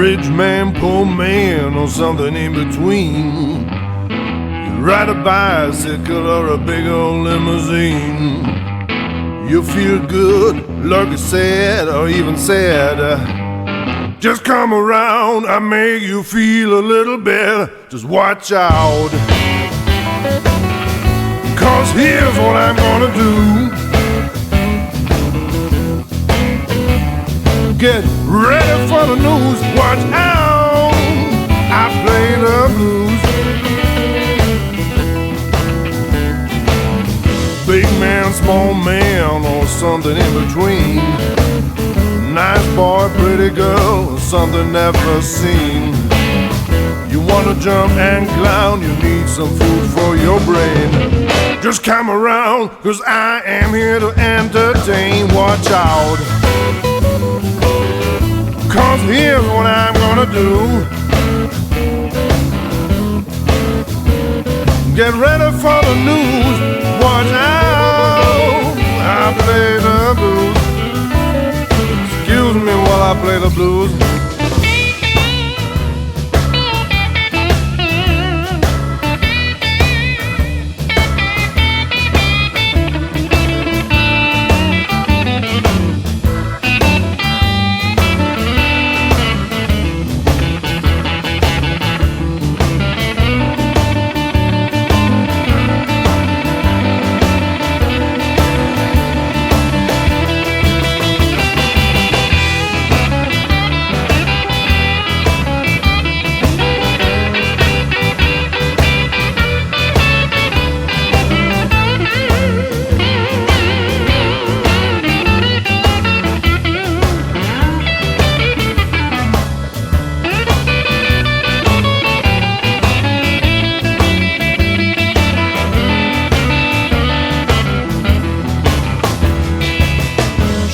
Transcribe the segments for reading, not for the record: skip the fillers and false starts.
Rich man, poor man, or something in between. You ride a bicycle or a big old limousine. You feel good, lurky sad, or even sad. Just come around, I make you feel a little better. Just watch out, 'cause here's what I'm gonna do. Get ready for the news, watch out, I play the blues. Big man, small man, or something in between. Nice boy, pretty girl, or something never seen. You wanna jump and clown, you need some food for your brain. Just come around, 'cause I am here to entertain. Watch out, 'cause here's what I'm gonna do. Get ready for the news, watch out, I play the blues. Excuse me while I play the blues.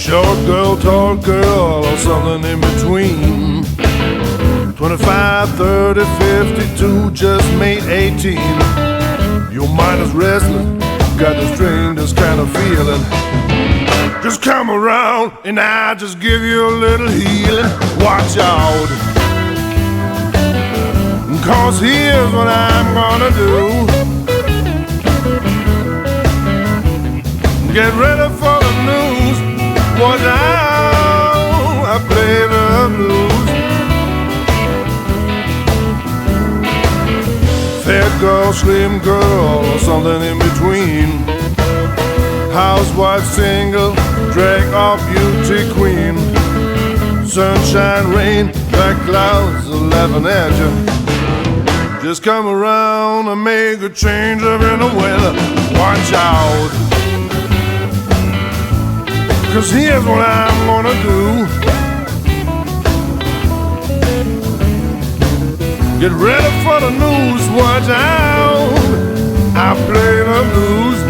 Short girl, tall girl, or something in between. 25, 30, 52, just made 18. Your mind is restless, got the strangest kind of feeling. Just come around and I just give you a little healing. Watch out, 'cause here's what I'm gonna do. Get ready for the news, watch out, I play the blues. Fair girl, slim girl, or something in between. Housewife, single, drag off beauty queen. Sunshine, rain, black clouds are laughing at you. Just come around and make a change up in the weather. Watch out, 'cause here's what I'm gonna do. Get ready for the news, watch out, I play the blues.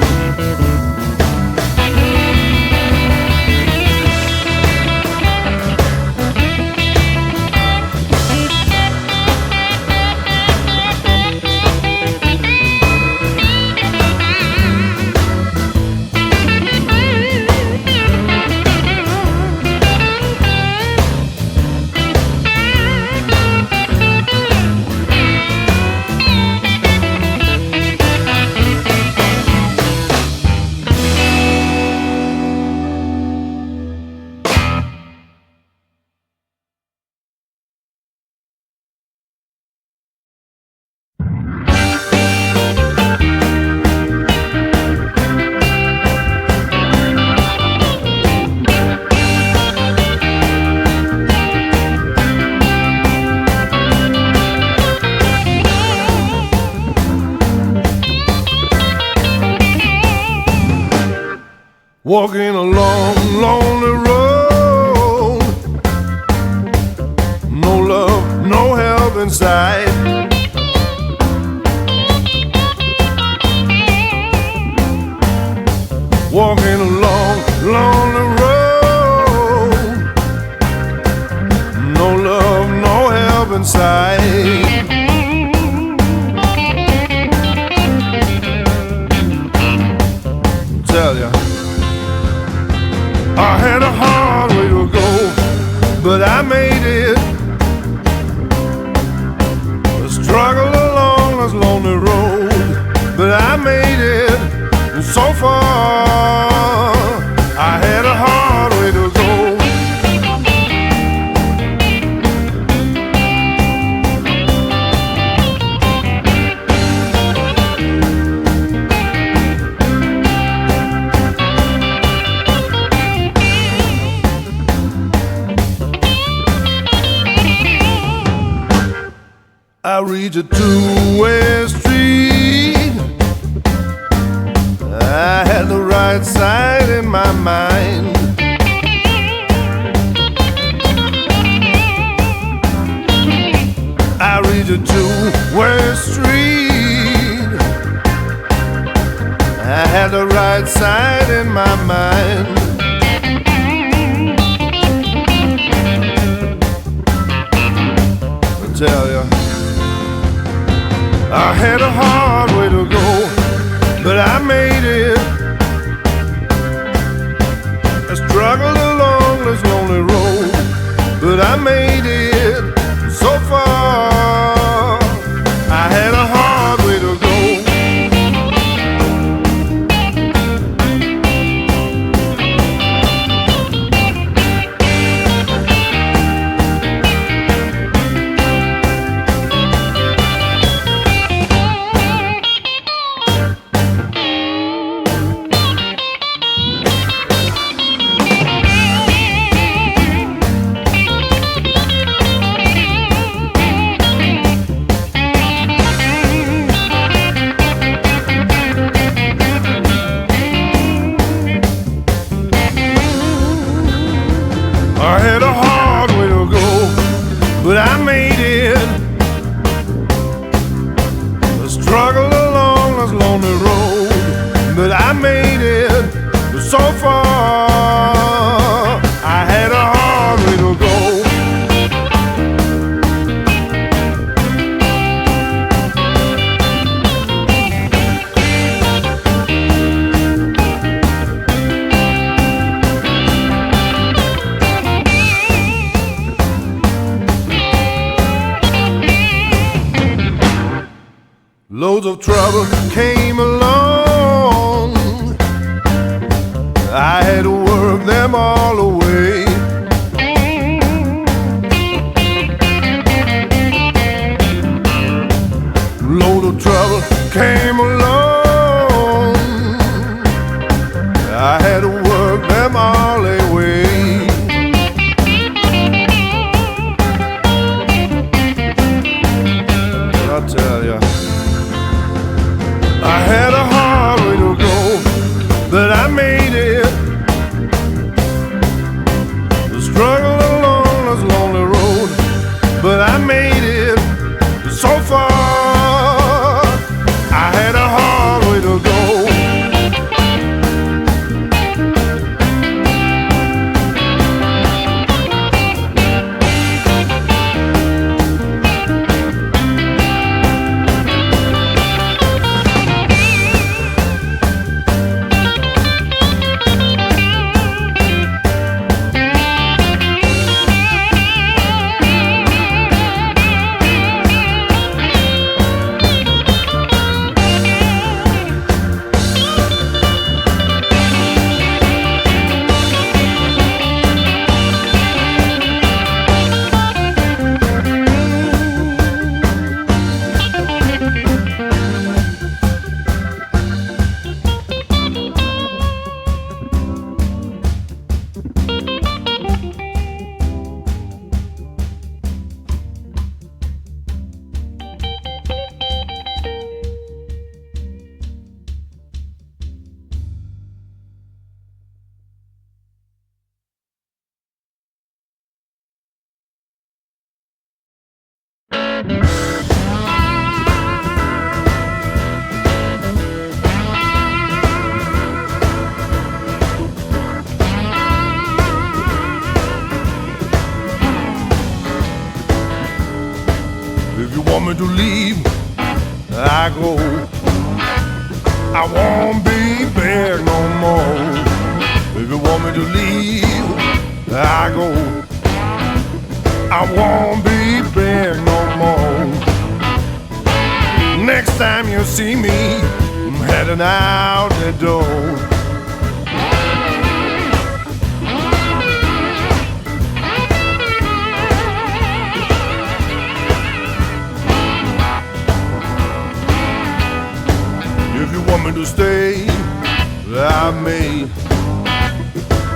Walking a long, lonely road. No love, no help in sight. Walking a long, lonely road. No love, no help in sight. Tell ya, I had a hard way to go, but I made it. far. I had a hard way to go. I reached a two-way street. I had the right side in my mind. I reached a two-way street. I had the right side in my mind. I tell ya, I had a hard way to go, but I made it. I struggled along this lonely road, but I made it so far. I had a hard way to go. I had a hard way to go, but I made it. I struggled along this lonely road, but I made it so far. I had a hard way to go. Loads of trouble came along. I had to work them all away. Load of trouble came along. I had to work them all away. I tell ya, I had a hard way to go, but I made it. I struggled along this lonely road, but I made it so far. I had a hard way to go. If you want me to leave, I go. I won't be back no more. If you want me to leave, I go. I won't be back no more. Next time you see me heading out the door. If you want me to stay, I may.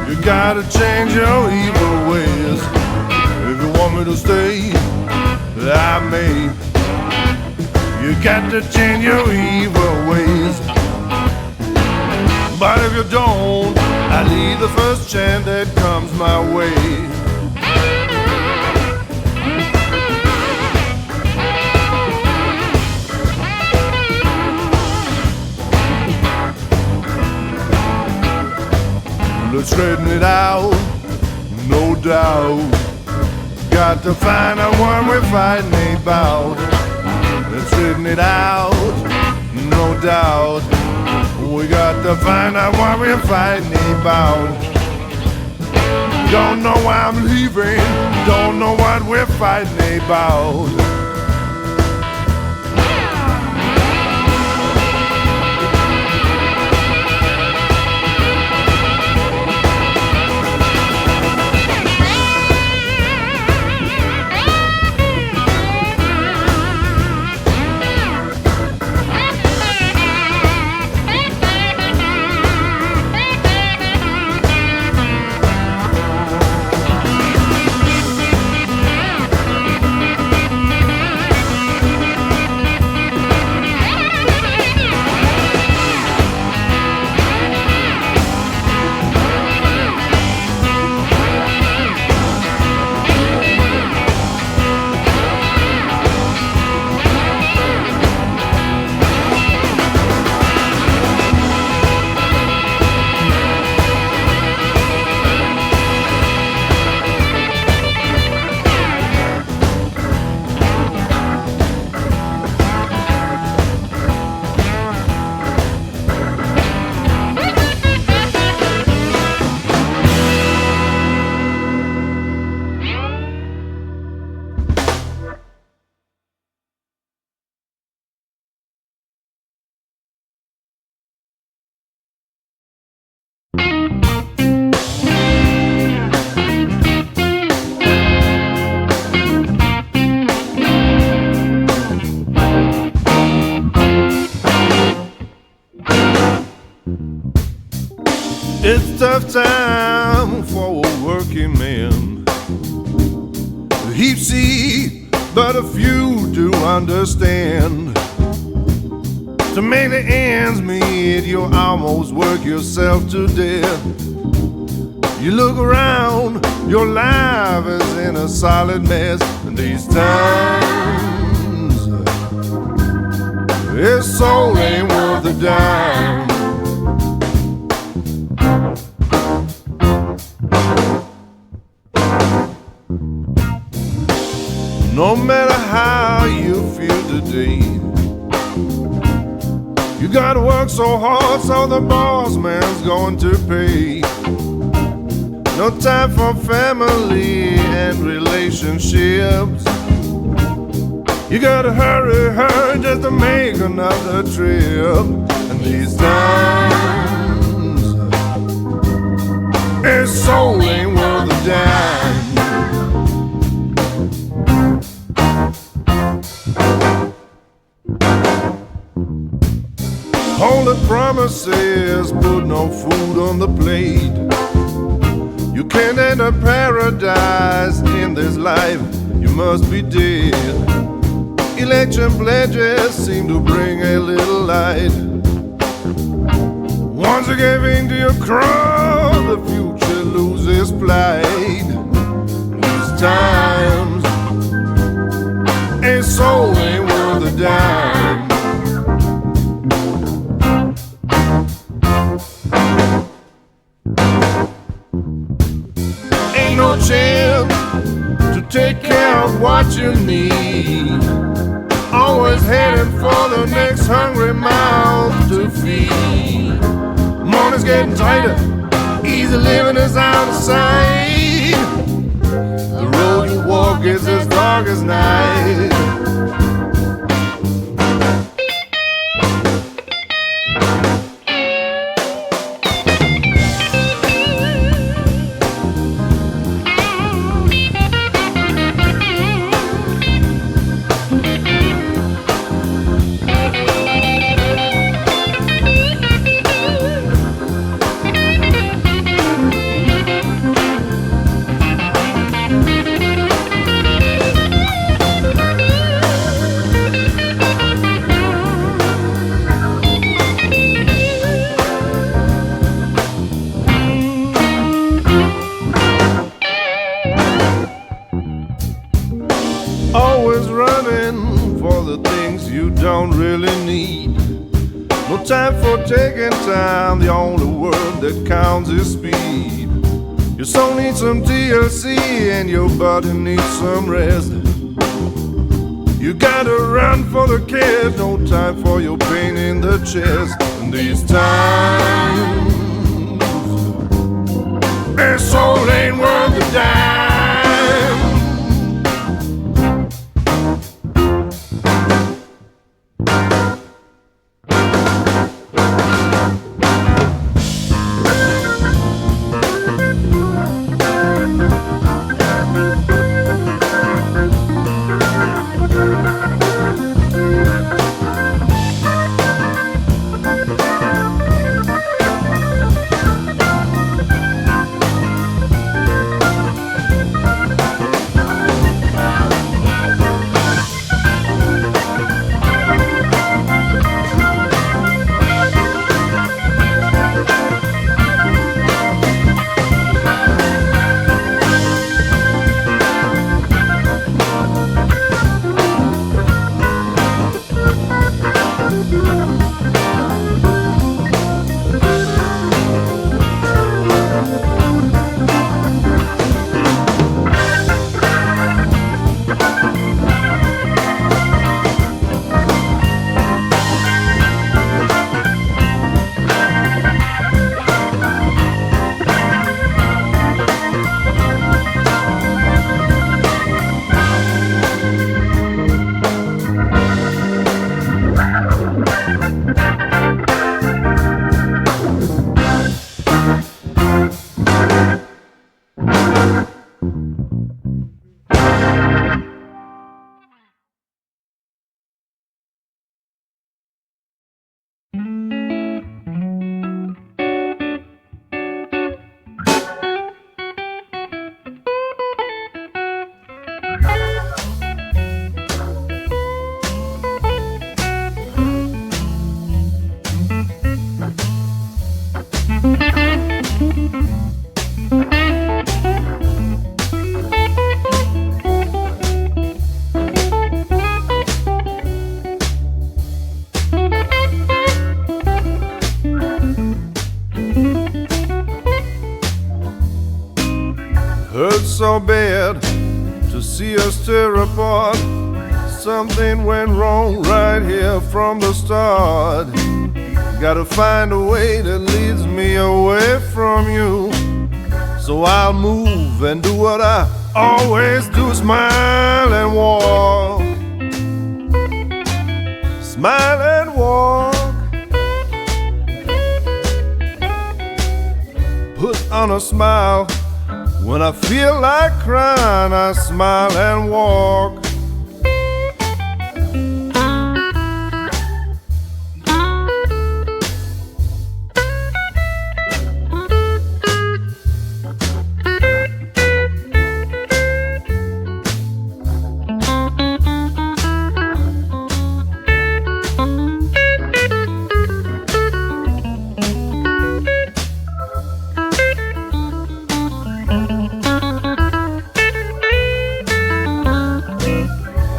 You gotta change your evil ways. If you want me to stay, I may. You got to change your evil ways. But if you don't, I leave the first chance that comes my way. Let's straighten it out, no doubt. Got to find out what we're fighting about. Let's straighten it out, no doubt. We got to find out what we're fighting about. Don't know why I'm leaving, don't know what we're fighting about. It's tough time for a working man. He see, but a few do understand. To make the ends meet, you almost work yourself to death. You look around, your life is in a solid mess. And these times, his soul ain't worth a dime. No matter how you feel today, you gotta work so hard, so the boss man's going to pay. No time for family and relationships. You gotta hurry just to make another trip. And these times, his soul ain't worth a dime. All the promises put no food on the plate. You can't enter paradise in this life, you must be dead. Election pledges seem to bring a little light. Once you give in to your crowd, the future loses plight. These times, a soul ain't worth a dime. Ain't no chance to take care of what you need. Always heading for the next hungry mouth to feed. Money's getting tighter, easy living is out of sight. The road you walk is as dark as night. time for taking time. The only word that counts is speed. Your soul needs some TLC and your body needs some rest. You gotta run for the kids, no time for your pain in the chest. And these times, their soul ain't worth a dime. Hurts so bad to see us tear apart. Something went wrong right here from the start. Gotta find a way that leads me away from you. So I'll move and do what I always do, smile and walk. Smile and walk. Put on a smile. When I feel like crying, I smile and walk.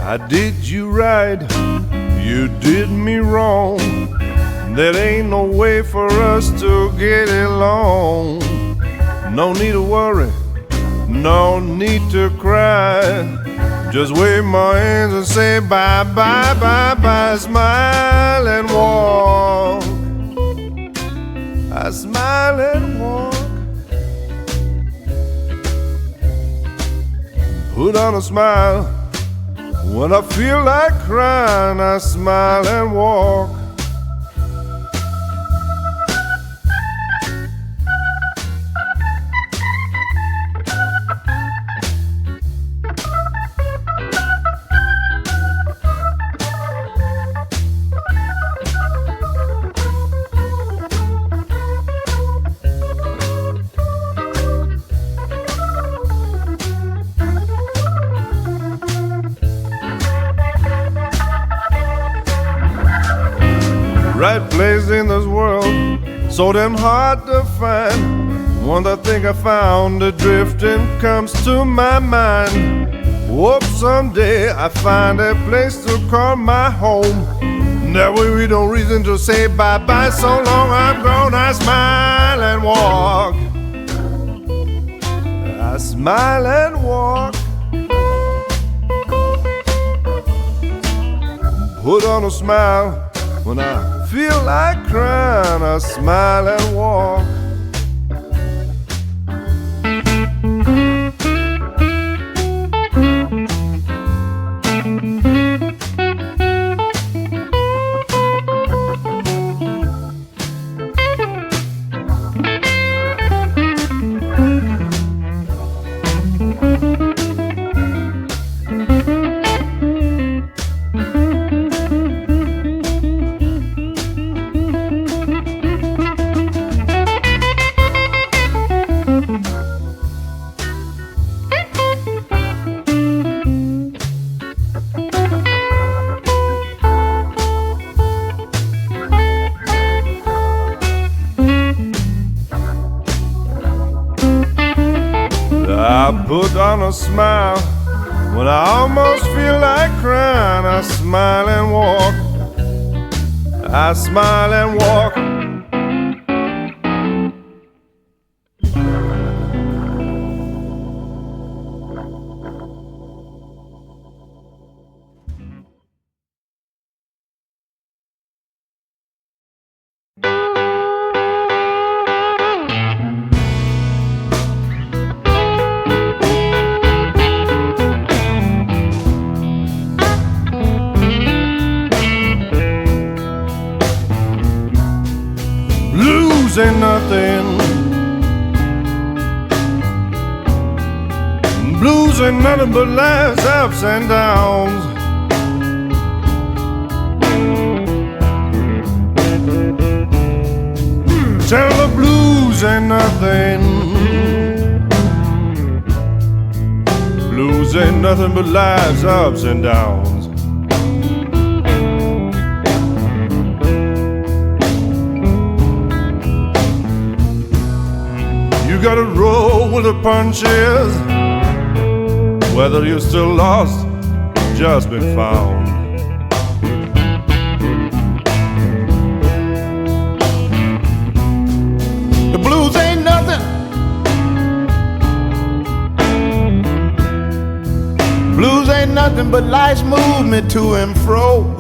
I did you right, you did me wrong. There ain't no way for us to get along. No need to worry, no need to cry. Just wave my hands and say bye, bye, bye, bye. Smile and walk. I smile and walk. Put on a smile. When I feel like crying, I smile and walk. Right place in this world, so damn hard to find. One that I think I found, the drifting comes to my mind. Hope someday I find a place to call my home. That way we don't reason to say bye-bye. So long I'm gone, I smile and walk. I smile and walk. Put on a smile when I feel like crying. I smile and walk. I put on a smile when I almost feel like crying. I smile and walk. I smile and walk. Blues ain't nothing. Blues ain't nothing but life's ups and downs. Tell the blues ain't nothing. Blues ain't nothing but life's ups and downs. You gotta roll with the punches, whether you're still lost, just been found. The blues ain't nothing. Blues ain't nothing but life's movement to and fro.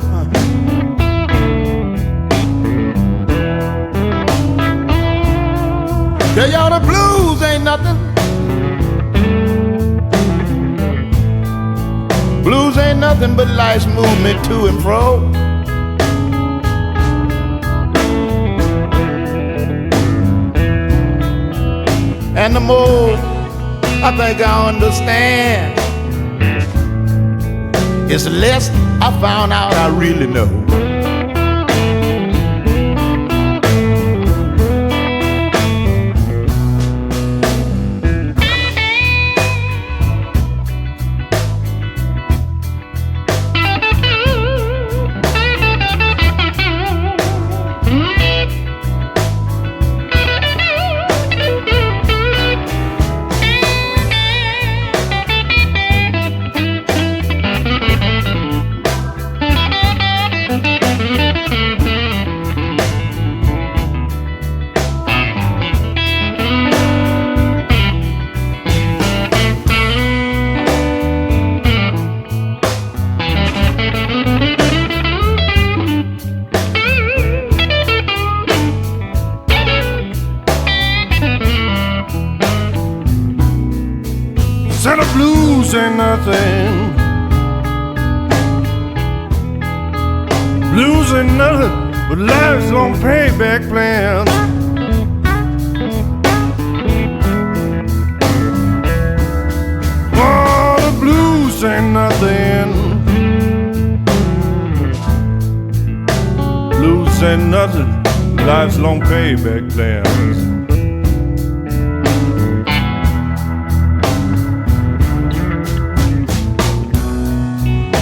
Yeah, y'all, the blues ain't nothing. Blues ain't nothing but life's movement to and fro. And the more I think I understand, it's the less I found out I really know. Said the blues ain't nothing. Blues ain't nothing but life's long payback plans. Oh, the blues ain't nothing. Blues ain't nothing, life's long payback plans.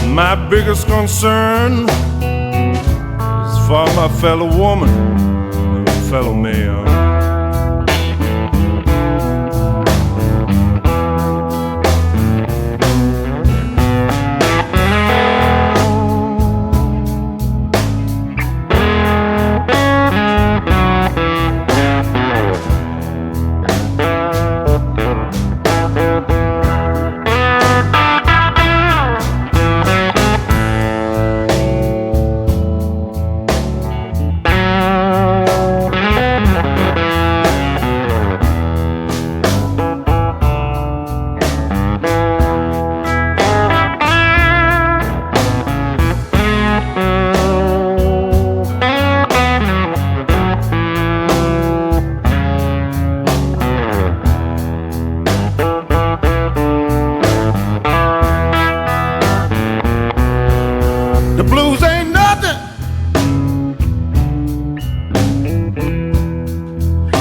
My biggest concern is for my fellow woman and fellow man.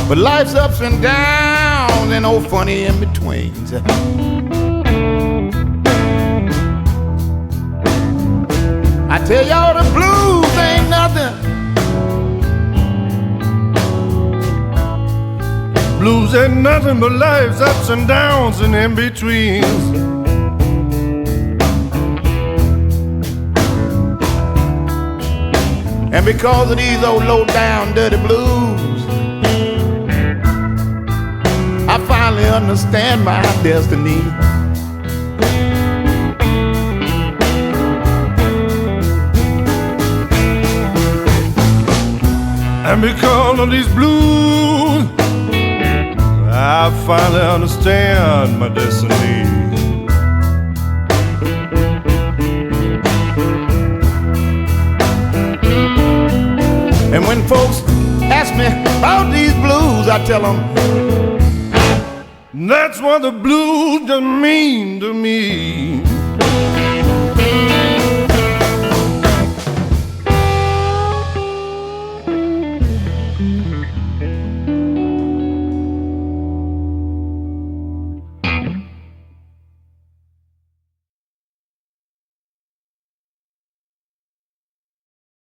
but life's ups and downs and no funny in betweens. I tell y'all the blues ain't nothing. Blues ain't nothing but life's ups and downs and in betweens. And because of these old low down dirty blues, I finally understand my destiny. And because of these blues, I finally understand my destiny. And when folks ask me about these blues, I tell them that's what the blues just mean to me.